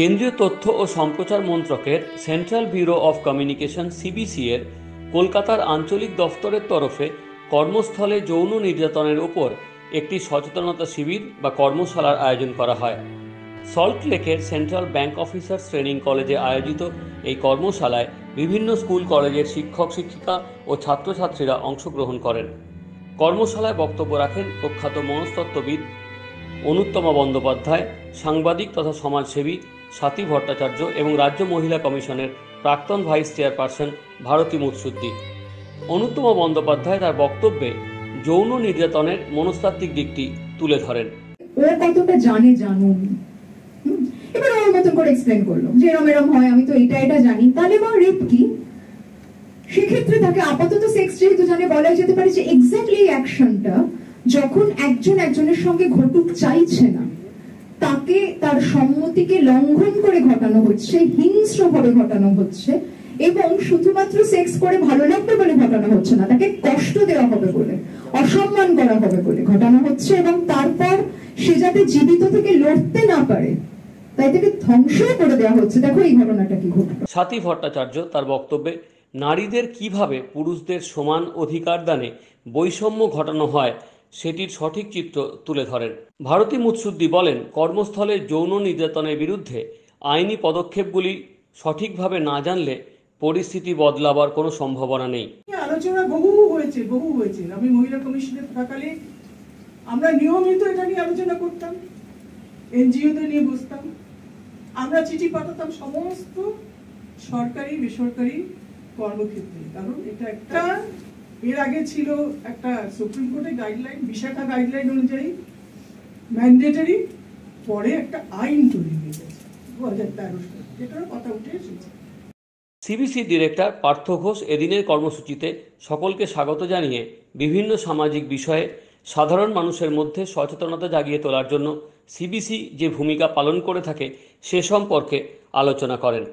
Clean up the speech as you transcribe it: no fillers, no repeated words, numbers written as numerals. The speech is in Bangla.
কেন্দ্রীয় তথ্য ও সম্প্রচার মন্ত্রকের central bureau of communication CBC এর কলকাতার আঞ্চলিক দফতরের তরফে কর্মস্থলে যৌন নির্যাতনের উপর একটি সচেতনতা শিবির বা কর্মশালার আয়োজন করা হয়। সল্টলেকের সেন্ট্রাল ব্যাংক অফিসার্স ট্রেনিং কলেজে আয়োজিত এই কর্মশালায় বিভিন্ন স্কুল কলেজের শিক্ষক শিক্ষিকা ও ছাত্রছাত্রীরা অংশগ্রহণ করেন। কর্মশালায় বক্তব্য রাখেন প্রখ্যাত মনস্তত্ত্ববিদ অনুত্তমা বন্দ্যোপাধ্যায়, সাংবাদিক তথা সমাজসেবী স্বাতী ভট্টাচার্য এবং রাজ্য মহিলা কমিশনের প্রাক্তন ভাইস চেয়ারপারসন ভারতী মুৎসুদ্দি। অনুত্তমা বন্দ্যোপাধ্যায় তার বক্তব্যে যৌন নির্যাতনের মনস্তাত্ত্বিক দিকটি তুলে ধরেন। ও কতটা জানে জানুন, এবার ওর মতন করে এক্সপ্লেন করলো যে এরম হয়, আমি তো এটা জানি। তাহলে বা রেপ কি? সেক্ষেত্রে তাকে আপাতত সেক্স যেহেতু জানে, বলা যেতে পারে যে এক্স্যাক্টলি এই অ্যাকশনটা যখন একজন একজনের সঙ্গে ঘটুক চাইছে না, তাকে তার সম্মতিকে লঙ্ঘন করে ঘটানো হচ্ছে, হিংস্রভাবে ঘটানো হচ্ছে, এবং শুধুমাত্র সেক্স করে ভালো লাগবে বলে ঘটানো হচ্ছে না, তাকে কষ্ট দেওয়া হবে বলে, অসম্মান করা হবে বলে ঘটানো হচ্ছে, এবং তারপর সে যাতে জীবিত থেকে লড়তে না পারে তাই তাকে ধ্বংস করে দেওয়া হচ্ছে। দেখো এই ঘটনাটা কি ঘটলো। স্বাতী ভট্টাচার্য তার বক্তব্যে নারীদের কিভাবে পুরুষদের সমান অধিকার দানে বৈষম্য ঘটানো হয় সেটির সঠিক চিত্র তুলে ধরেন। ভারতী মুৎসুদ্দি বলেন, কর্মস্থলে যৌন নির্যাতনের বিরুদ্ধে আইনি পদক্ষেপগুলি সঠিকভাবে না জানলে পরিস্থিতি বদলাবার কোনো সম্ভাবনা নেই। আলোচনা বহু হয়েছে। আমি মহিলা কমিশনে থাকালে আমরা নিয়মিত এটা নিয়ে আলোচনা করতাম, এনজিওদের নিয়ে বসতাম, আমরা চিঠি পাঠাতাম সমস্ত সরকারি বেসরকারি কর্মক্ষেত্রে। কারণ এটা একটা এর আগে ছিল একটা সুপ্রিম কোর্টের গাইডলাইন, বিশাখা গাইডলাইন অনুযায়ী ম্যান্ডেটরি, পরে একটা আইন তৈরি হয়ে গেছে 2013 সালে, এটার কথা উঠে এসেছে। সিবিসি ডিরেক্টর পার্থ ঘোষ এদিনের কর্মসূচিতে সকলকে স্বাগত জানিয়ে বিভিন্ন সামাজিক বিষয়ে সাধারণ মানুষের মধ্যে সচেতনতা জাগিয়ে তোলার জন্য সিবিসি যে ভূমিকা পালন করে থাকে সে সম্পর্কে আলোচনা করেন।